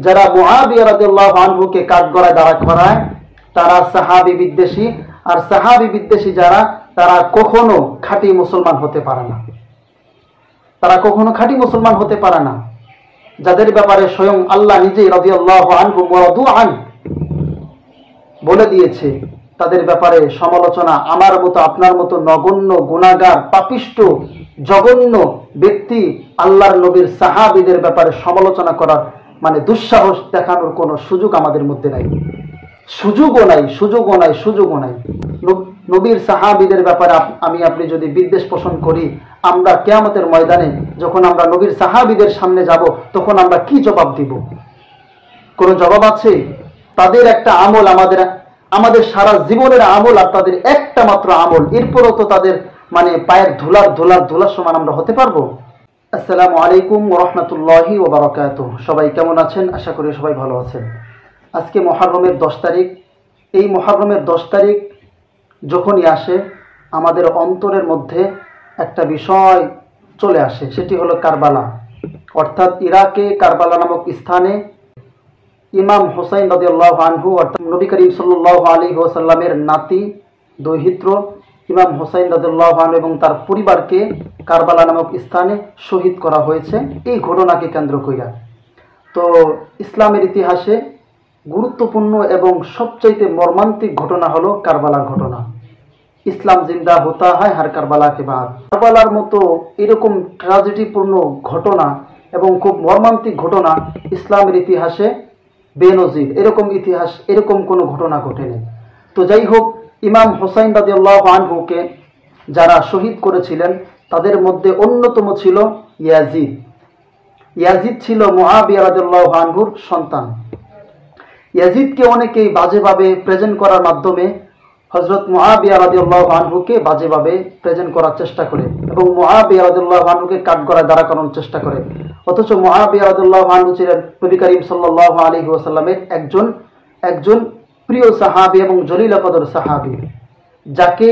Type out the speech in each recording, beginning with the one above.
যারা মুআবিয়া রাদিয়াল্লাহু আনহুকে কাঠগড়ায় দাঁড়া করায় তারা সাহাবী বিদ্বেষী, আর সাহাবী বিদ্বেষী যারা তারা কখনো খাঁটি মুসলমান হতে পারে না। তারা কখনো খাঁটি মুসলমান হতে পারে না, যাদের ব্যাপারে স্বয়ং আল্লাহ নিজেই রাদিয়াল্লাহু আনহু ওয়া রাদু আন বলে দিয়েছে, তাদের ব্যাপারে সমালোচনা আমার মতো আপনার মতো নগণ্য গুনাহগার পাপিষ্ঠ জঘন্য ব্যক্তি আল্লাহর নবীর সাহাবীদের ব্যাপারে সমালোচনা করার মানে দুঃসাহস দেখানোর কোনো সুযোগ আমাদের মধ্যে নাই, সুযোগও নাই। নবীর সাহাবীদের ব্যাপারে আমি আপনি যদি বিদ্বেষ পোষণ করি, আমরা কিয়ামতের ময়দানে যখন আমরা নবীর সাহাবীদের সামনে যাব তখন আমরা কি জবাব দিব? কোনো জবাব আছে? তাদের একটা আমল আমাদের সারা জীবনের আমল, আর তাদের একটা মাত্র আমল, এরপরও তো তাদের মানে পায়ের ধুলার সমান আমরা হতে পারবো? আসসালামু আলাইকুম ওয়া রাহমাতুল্লাহি ওয়া বারাকাতুহু। সবাই কেমন আছেন? আশা করি সবাই ভালো আছেন। আজকে মুহররমের 10 তারিখ। এই মুহররমের 10 তারিখ যখনই আসে আমাদের অন্তরের মধ্যে একটা বিষয় চলে আসে, সেটি হলো কারবালা। অর্থাৎ ইরাকে কারবালা নামক স্থানে ইমাম হুসাইন রাদিয়াল্লাহু আনহু অর্থাৎ নবী করিম সাল্লাল্লাহু আলাইহি ওয়াসাল্লামের নাতি দৌহিত্র ইমাম হুসাইন রাদিয়াল্লাহু আনহু এবং তার পরিবারকে কারবালা নামক স্থানে শহীদ করা হয়েছে। এই ঘটনাকে কেন্দ্র কইরা তো ইসলামের ইতিহাসে গুরুত্বপূর্ণ এবং সবচাইতে মর্মান্তিক ঘটনা হলো কারবালার ঘটনা। ইসলাম জিন্দা হতা হয় হার কারবালা কে বাদ। কারবালার মতো এরকম ট্র্যাজেডিপূর্ণ ঘটনা এবং খুব মর্মান্তিক ঘটনা ইসলামের ইতিহাসে বেনজির, এরকম কোনো ঘটনা ঘটেনি। তো যাই হোক, ইমাম হুসাইন রাদিয়াল্লাহু আনহুকে যারা শহীদ করেছিলেন তাদের মধ্যে অন্যতম ছিল ইয়াজিদ ছিল মুআবিয়া রাদিয়াল্লাহু আনহুর সন্তান। ইয়াজিদকে অনেকেই বাজেভাবে প্রেজেন্ট করার মাধ্যমে হযরত মুআবিয়া রাদিয়াল্লাহু আনহুকে বাজেভাবে প্রেজেন্ট করার চেষ্টা করে এবং মুআবিয়া রাদিয়াল্লাহু আনহুকে কাঠগড়ায় দাঁড়া করানোর চেষ্টা করে। অথচ মুআবিয়া রাদিয়াল্লাহু আনহু ছিলেন নবী করিম সাল্লাল্লাহু আলাইহি ওয়াসাল্লামের একজন প্রিয় সাহাবী এবং জলিল কদর সাহাবী, যাকে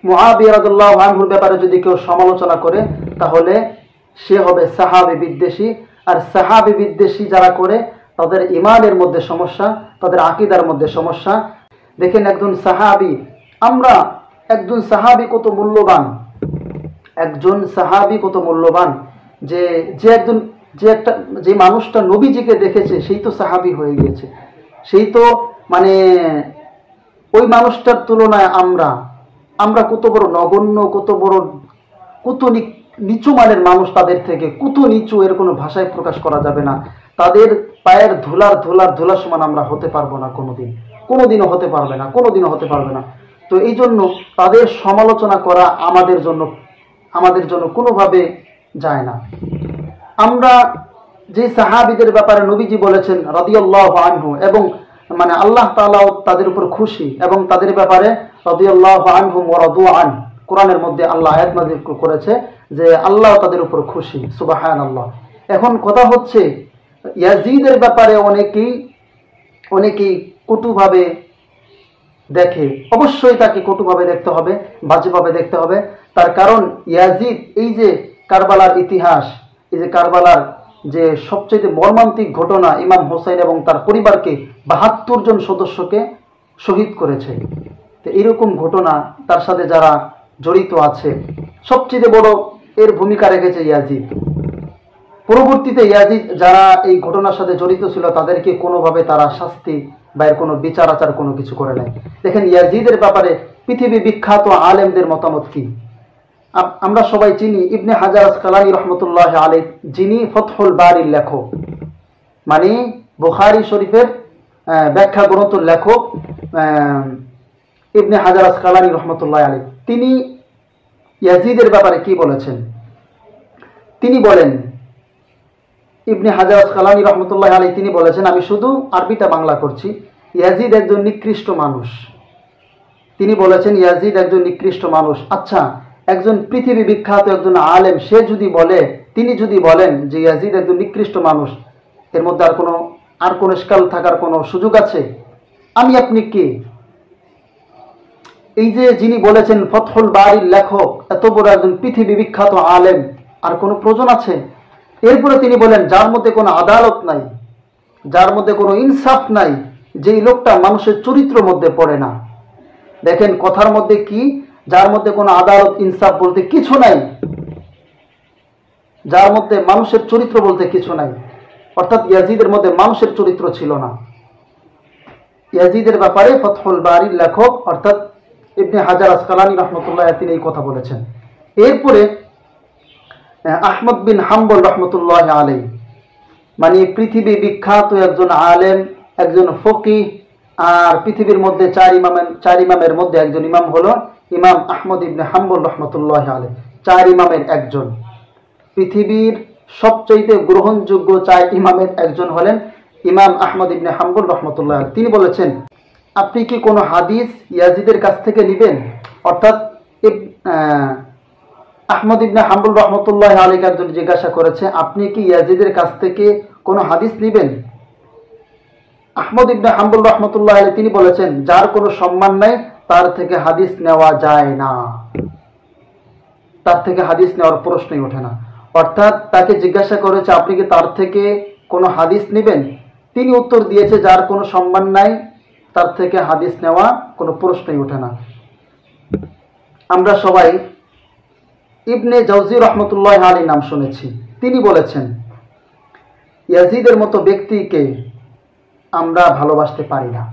মুআবিয়া রাদিয়াল্লাহু আনহুর ব্যাপারে যদি কেউ সমালোচনা করে তাহলে সে হবে সাহাবী বিদ্বেষী। আর সাহাবী বিদ্বেষী যারা করে তাদের ঈমানের মধ্যে সমস্যা, তাদের আকীদার মধ্যে সমস্যা। দেখেন একজন সাহাবী কত মূল্যবান, যে মানুষটা নবীজিকে দেখেছে সেই তো সাহাবী হয়ে গিয়েছে। সেই তো মানে ওই মানুষটার তুলনায় আমরা কত বড় নগণ্য, কত নিচু মানের মানুষ, তাদের থেকে কত নিচু, এর কোনো ভাষায় প্রকাশ করা যাবে না। তাদের পায়ের ধুলার সমান আমরা হতে পারবো না, কোনোদিনও হতে পারবে না। তো এই জন্য তাদের সমালোচনা করা আমাদের জন্য কোনোভাবে যায় না। আমরা যে সাহাবীদের ব্যাপারে নবীজি বলেছেন রাদিয়াল্লাহু আনহু এবং মানে আল্লাহ তাআলাও তাদের উপর খুশি এবং তাদের ব্যাপারে রাদিয়াল্লাহু আনহুম ওয়া রাদু আন, কোরআনের মধ্যে আল্লাহ আয়াত নাযিল করেছে যে আল্লাহ তাদের উপর খুশি, সুবহানাল্লাহ। এখন কথা হচ্ছে ইয়াজিদের ব্যাপারে অনেকেই কটুভাবে দেখে। অবশ্যই তাকে কটুভাবে দেখতে হবে, বাজেভাবে দেখতে হবে। তার কারণ ইয়াজিদ এই যে কারবালার ইতিহাস, এই যে কারবালার যে সবচেয়ে মর্মান্তিক ঘটনা, ইমাম হুসাইন এবং তার পরিবারকে ৭২ জন সদস্যকে শহীদ করেছে। তো এরকম ঘটনা তার সাথে যারা জড়িত আছে, সবচেয়ে বড় এর ভূমিকা রেখেছে ইয়াজিদ। পরবর্তীতে ইয়াজিদ যারা এই ঘটনার সাথে জড়িত ছিল তাদেরকে কোনোভাবে তারা শাস্তি বা এর কোনো বিচার আচার কোনো কিছু করে নাই। দেখেন ইয়াজিদের ব্যাপারে পৃথিবী বিখ্যাত আলেমদের মতামত কি। আমরা সবাই চিনি ইবনে হাজার আসকালানী রহমতুল্লাহ আলাইহি, যিনি ফতহুল বারির লেখক, মানে বুখারী শরীফের ব্যাখ্যা গ্রন্থের লেখক ইবনে হাজার আসকালানী রহমতুল্লাহ আলাইহি, তিনি ইয়াজিদের ব্যাপারে কি বলেছেন? তিনি বলেন, ইবনে হাজার আসকালানী রহমতুল্লাহ আলাইহি তিনি বলেছেন, আমি শুধু আরবিটা বাংলা করছি, ইয়াজিদ একজন নিকৃষ্ট মানুষ। তিনি বলেছেন ইয়াজিদ একজন নিকৃষ্ট মানুষ। আচ্ছা, একজন পৃথিবী বিখ্যাত একজন আলেম তিনি যদি বলেন যে ইয়াজিদ একজন নিকৃষ্ট মানুষ, এর মধ্যে আর কোনো ইশকাল থাকার কোনো সুযোগ আছে? আমি আপনি কে? এই যে যিনি বলেছেন ফতহুল বারির লেখক, এত বড় একজন পৃথিবী বিখ্যাত আলেম, আর কোনো প্রয়োজন আছে? এরপরে তিনি বলেন যার মধ্যে কোনো আদালত নাই, যার মধ্যে কোনো ইনসাফ নাই, যেই লোকটা মানুষের চরিত্র মধ্যে পড়ে না। দেখেন কথার মধ্যে কি, যার মধ্যে কোনো আদালত ইনসাফ বলতে কিছু নাই, যার মধ্যে মানুষের চরিত্র বলতে কিছু নাই। অর্থাৎ ইয়াজিদের মধ্যে মানুষের চরিত্র ছিল না। ইয়াজিদের ব্যাপারে ফতহুল বারীর লেখক অর্থাৎ ইবনে হাজার আসকালানী রহমতুল্লাহ তিনি এই কথা বলেছেন। এরপরে আহমদ বিন হাম্বল রহমতুল্লাহ আলাইহি, মানে পৃথিবী বিখ্যাত একজন আলেম, একজন ফকিহ, আর পৃথিবীর মধ্যে চার ইমামের মধ্যে একজন ইমাম হলো ইমাম আহমদ ইবনে হাম্বল রহমতুল্লাহ আলাইহি। চার ইমামের একজন, পৃথিবীর সবচেয়ে গ্রহণযোগ্য চার ইমামের একজন হলেন ইমাম আহমদ ইবনে হাম্বল রহমতুল্লাহ। তিনি বলেছেন, আপনি কি কোনো হাদিস ইয়াজিদের কাছ থেকে নেবেন? অর্থাৎ আহমদ ইবনে হাম্বল রহমতুল্লাহ আলাইহি একজন জিজ্ঞাসা করেছে, আপনি কি ইয়াজিদের কাছ থেকে কোনো হাদিস নেবেন? আহমদ ইবনে হাম্বল রহমতুল্লাহ আলাইহি তিনি বলেছেন, যার কোনো সম্মান নাই তার থেকে হাদিস নেওয়া যায় না, তার থেকে হাদিস নেওয়ার প্রশ্নই ওঠে না। অর্থাৎ তাকে জিজ্ঞাসা করেছে, আপনি কি তার থেকে কোনো হাদিস নেবেন? তিনি উত্তর দিয়েছে, যার কোনো সম্মান নাই তার থেকে হাদিস নেওয়া কোনো প্রশ্নই ওঠে না। আমরা সবাই ইবনে জাওজি রহমতুল্লাহ আলাইহি নাম শুনেছি। তিনি বলেছেন, ইয়াজিদের মতো ব্যক্তিকে আমরা ভালোবাসতে পারি না।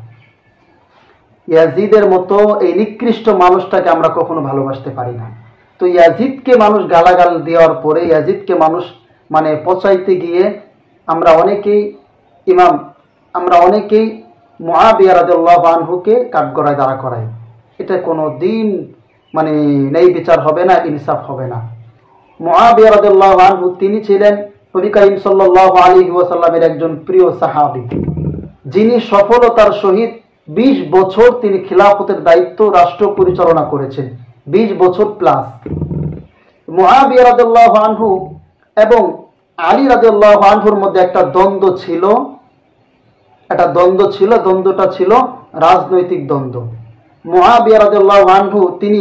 ইয়াজিদের মতো এই নিকৃষ্ট মানুষটাকে আমরা কখনো ভালোবাসতে পারি না। তো ইয়াজিদকে মানুষ গালাগাল দেওয়ার পরে, ইয়াজিদকে মানুষ মানে পচাইতে গিয়ে আমরা অনেকেই মুআবিয়া রাদিয়াল্লাহু আনহুকে কাঠগড়ায় দাঁড়া করাই। এটা কোনো দিন মানে ন্যায় বিচার হবে না, ইনসাফ হবে না। মুআবিয়া রাদিয়াল্লাহু আনহু তিনি ছিলেন নবী করিম সাল্লাল্লাহু আলাইহি ওয়াসাল্লামের একজন প্রিয় সাহাবী, যিনি সফলতার সহিত 20 বছর তিনি খিলাফতের দায়িত্ব রাষ্ট্র পরিচালনা করেছেন, 20 বছর প্লাস। মুআবিয়া রাদিয়াল্লাহু আনহু এবং আলী রাদিয়াল্লাহু আনহুর মধ্যে একটা দ্বন্দ্ব ছিল, দ্বন্দ্বটা ছিল রাজনৈতিক দ্বন্দ্ব। মুআবিয়া রাদিয়াল্লাহু আনহু তিনি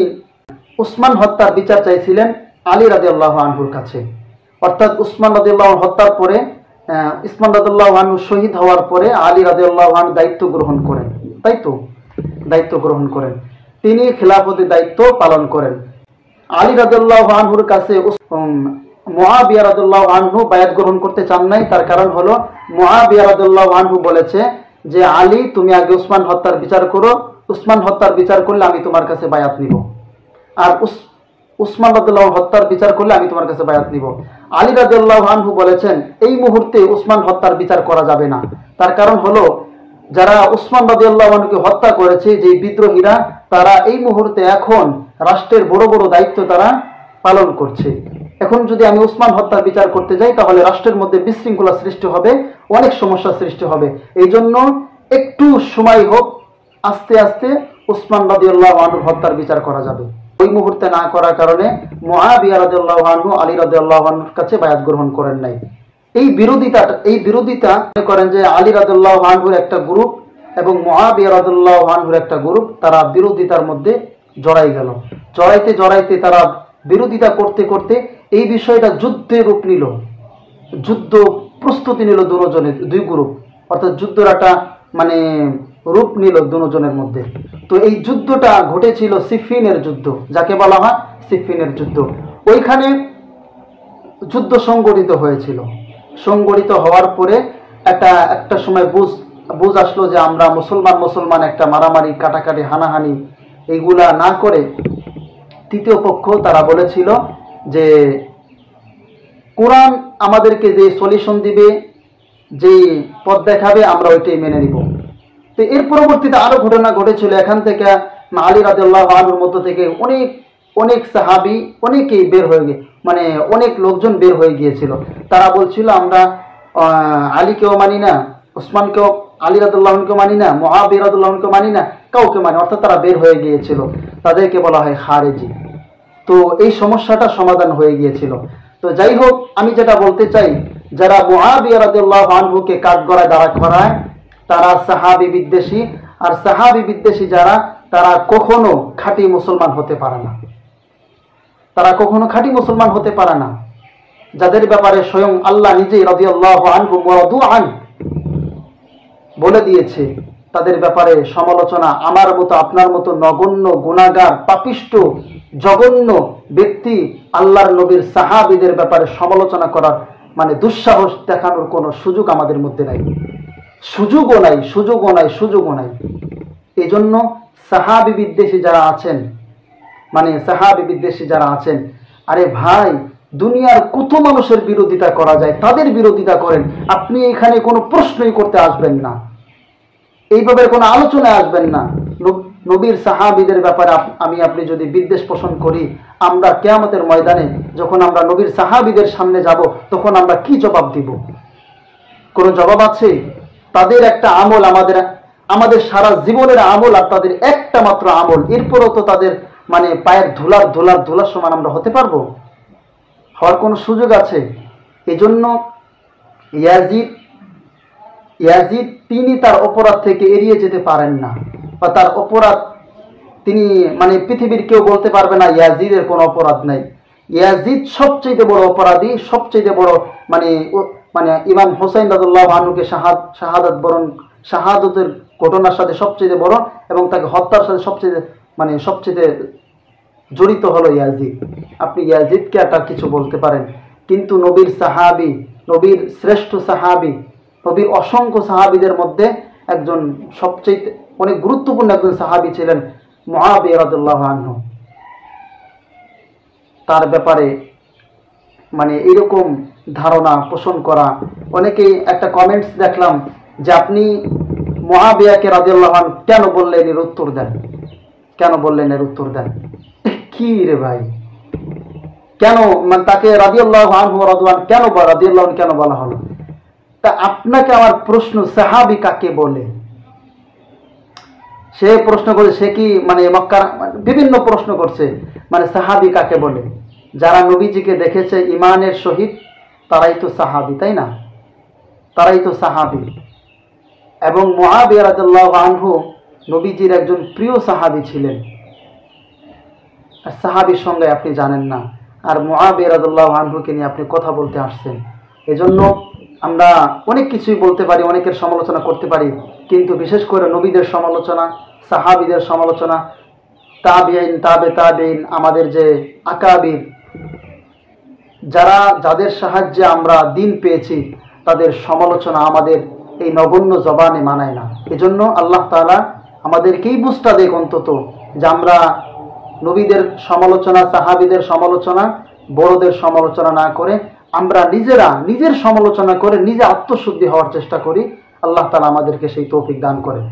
উসমান হত্যার বিচার চাইছিলেন আলী রাদিয়াল্লাহু আনহুর কাছে। অর্থাৎ উসমান রাদিয়াল্লাহু আনহু হত্যার পরে, উসমান রাদিয়াল্লাহু আনহু শহীদ হওয়ার পরে আলী রাদিয়াল্লাহু আনহু দায়িত্ব গ্রহণ করেন, দায়িত্ব গ্রহণ করেন, তিনি খিলাফতের দায়িত্ব পালন করেন। আলী রাদিয়াল্লাহু আনহুর কাছে মুআবিয়া রাদিয়াল্লাহু আনহু বায়াত গ্রহণ করতে চান নাই। তার কারণ হলো মুআবিয়া রাদিয়াল্লাহু আনহু বলেছে যে, আলী তুমি আগে উসমান হত্যার বিচার করো, উসমান হত্যার বিচার করলে আমি তোমার কাছে বায়াত নিব, আর উসমান রাদিয়াল্লাহু হত্যার বিচার করলে আমি তোমার কাছে বায়াত নিব। আলী রাদিয়াল্লাহু আনহু বলেছেন, এই মুহূর্তে উসমান হত্যার বিচার করা যাবে না। তার কারণ হলো যারা উসমান রাদিয়াল্লাহু আনহুকে হত্যা করেছে, যে বিদ্রোহীরা, তারা এই মুহূর্তে এখন রাষ্ট্রের বড় বড় দায়িত্ব তারা পালন করছে। এখন যদি আমি উসমান হত্যার বিচার করতে যাই তাহলে রাষ্ট্রের মধ্যে বিশৃঙ্খলা সৃষ্টি হবে, অনেক সমস্যা সৃষ্টি হবে। এই জন্য একটু সময় হোক, আস্তে আস্তে উসমান রাদিয়াল্লাহু আনহুর হত্যার বিচার করা যাবে। ওই মুহূর্তে না করার কারণে মুআবিয়া রাদিয়াল্লাহু আনহু আলী রাদিয়াল্লাহু আনহুর কাছে বায়াত গ্রহণ করেন নাই। এই বিরোধিতা করেন যে আলী রাদিয়াল্লাহু আনহুর একটা গ্রুপ এবং মুআবিয়া রাদিয়াল্লাহু আনহুর একটা গ্রুপ, তারা বিরোধিতার মধ্যে জড়াই গেল। জড়াইতে তারা বিরোধিতা করতে করতে এই বিষয়টা যুদ্ধের রূপ নিল, যুদ্ধ প্রস্তুতি নিল দুই গ্রুপ, অর্থাৎ যুদ্ধের একটা মানে রূপ নিল দুজনের মধ্যে। তো এই যুদ্ধটা ঘটেছিল সিফিনের যুদ্ধ, যাকে বলা হয় সিফিনের যুদ্ধ। ওইখানে যুদ্ধ সংগঠিত হয়েছিল। সংগঠিত হওয়ার পরে একটা সময় বুঝ আসলো যে আমরা মুসলমান একটা মারামারি, কাটাকাটি, হানাহানি এইগুলা না করে তৃতীয় পক্ষ তারা বলেছিল যে কোরআন আমাদেরকে যে সলিউশন দিবে, যে পথ দেখাবে, আমরা ওইটাই মেনে নিব। তো এর পরবর্তীতে আরো ঘটনা ঘটেছিল। এখান থেকে আলী রাদিয়াল্লাহু আনহুর মধ্য থেকে অনেক সাহাবী অনেকেই বের হয়ে গিয়ে মানে অনেক লোকজন বের হয়ে গিয়েছিল। তারা বলছিল আমরা আলীকেও মানি না, উসমানকেও, আলী রাদিয়াল্লাহু আনহুকে মানি না, মুআবিয়া রাদিয়াল্লাহু আনহুকে মানি না, কাউকে মানি। অর্থাৎ তারা বের হয়ে গিয়েছিল, তাদেরকে বলা হয় খারেজি। তো এই সমস্যাটা সমাধান হয়ে গিয়েছিল। তো যাই হোক, আমি যেটা বলতে চাই, যারা মুআবিয়া রাদিয়াল্লাহু আনহুকে কাঠগড়ায় দাঁড়া করায় তারা সাহাবী বিদ্বেষী, আর সাহাবী বিদ্বেষী যারা, তারা কখনো খাঁটি মুসলমান হতে পারে না। তারা কখনো খাঁটি মুসলমান হতে পারে না, যাদের ব্যাপারে স্বয়ং আল্লাহ নিজেই রাদিয়াল্লাহু আনহু ওয়া রাদু আন, বলে দিয়েছে, তাদের ব্যাপারে সমালোচনা আমার মতো আপনার মতো নগণ্য গুনাহগার পাপিষ্ঠ জঘন্য ব্যক্তি আল্লাহর নবীর সাহাবীদের ব্যাপারে সমালোচনা করার মানে দুঃসাহস দেখানোর কোনো সুযোগ আমাদের মধ্যে নাই, সুযোগও নাই। এই জন্য সাহাবী বিদ্বেষী যারা আছেন, আরে ভাই, দুনিয়ার কত মানুষের বিরোধিতা করা যায়, তাদের বিরোধিতা করেন। আপনি এখানে কোনো প্রশ্নই করতে আসবেন না, এইভাবে কোনো আলোচনায় আসবেন না। নবীর সাহাবীদের ব্যাপারে আপনি যদি বিদ্বেষ পোষণ করি, আমরা কিয়ামতের ময়দানে যখন আমরা নবীর সাহাবীদের সামনে যাব, তখন আমরা কি জবাব দিব? কোনো জবাব আছে? তাদের একটা আমল আমাদের সারা জীবনের আমল, আর তাদের একটা মাত্র আমল, এরপরও তো তাদের মানে পায়ের ধুলার সমান আমরা হতে পারবো? হওয়ার কোনো সুযোগ আছে? এজন্য ইয়াজিদ তিনি তার অপরাধ থেকে এড়িয়ে যেতে পারেন না, বা তার অপরাধ তিনি মানে পৃথিবীর কেউ বলতে পারবে না ইয়াজিদের কোনো অপরাধ নাই। ইয়াজিদ সবচেয়ে বড় অপরাধী, সবচেয়ে বড় মানে ইমাম হোসেন রাদিয়াল্লাহু আনহুকে শাহাদতের ঘটনার সাথে সবচেয়ে বড় এবং তাকে হত্যার সাথে সবচেয়ে জড়িত হলো ইয়াজিদ। আপনি ইয়াজিদকে একটা কিছু বলতে পারেন, কিন্তু নবীর সাহাবী, নবীর শ্রেষ্ঠ সাহাবী, নবীর অসংখ্য সাহাবীদের মধ্যে একজন সবচেয়ে অনেক গুরুত্বপূর্ণ একজন সাহাবী ছিলেন মুআবিয়া রাদিয়াল্লাহু আনহু। তার ব্যাপারে মানে এরকম ধারণা পোষণ করা, অনেকেই একটা কমেন্টস দেখলাম যে আপনি মুআবিয়াকে রাদিয়াল্লাহু আনহু কেন বললেন এর উত্তর দেন। কি রে ভাই, কেন তাকে রাদিয়াল্লাহু আনহু রাদিয়াল্লাহু আনহু কেন বলা হলো? তা আপনাকে আমার প্রশ্ন, সাহাবী কাকে বলে? সে প্রশ্ন করে, সে কি মানে মক্কার বিভিন্ন প্রশ্ন করছে, মানে সাহাবী কাকে বলে? যারা নবীজিকে দেখেছে ঈমানের সহিত, তারাই তো সাহাবী, তাই না? তারাই তো সাহাবী। এবং মুআবিয়া রাদিয়াল্লাহু আনহু নবীজির একজন প্রিয় সাহাবী ছিলেন। আর সাহাবীর সঙ্গে আপনি জানেন না, আর মুআবিয়া রাদিয়াল্লাহু আনহুকে নিয়ে আপনি কথা বলতে আসছেন। এজন্য আমরা অনেক কিছুই বলতে পারি, অনেকের সমালোচনা করতে পারি, কিন্তু বিশেষ করে নবীদের সমালোচনা, সাহাবীদের সমালোচনা, তাবেঈন, তাবেঈন, আমাদের যে আকাবির, যাদের সাহায্যে আমরা দিন পেয়েছি, তাদের সমালোচনা আমাদের এই নগণ্য জবানে মানায় না। এজন্য আল্লাহ তাআলা আমাদেরকেই বুঝটা দেখ অন্তত, যে আমরা নবীদের সমালোচনা, সাহাবীদের সমালোচনা, বড়দের সমালোচনা না করে আমরা নিজের সমালোচনা করে নিজে আত্মশুদ্ধি হওয়ার চেষ্টা করি। আল্লাহ তাআলা আমাদেরকে সেই তৌফিক দান করেন।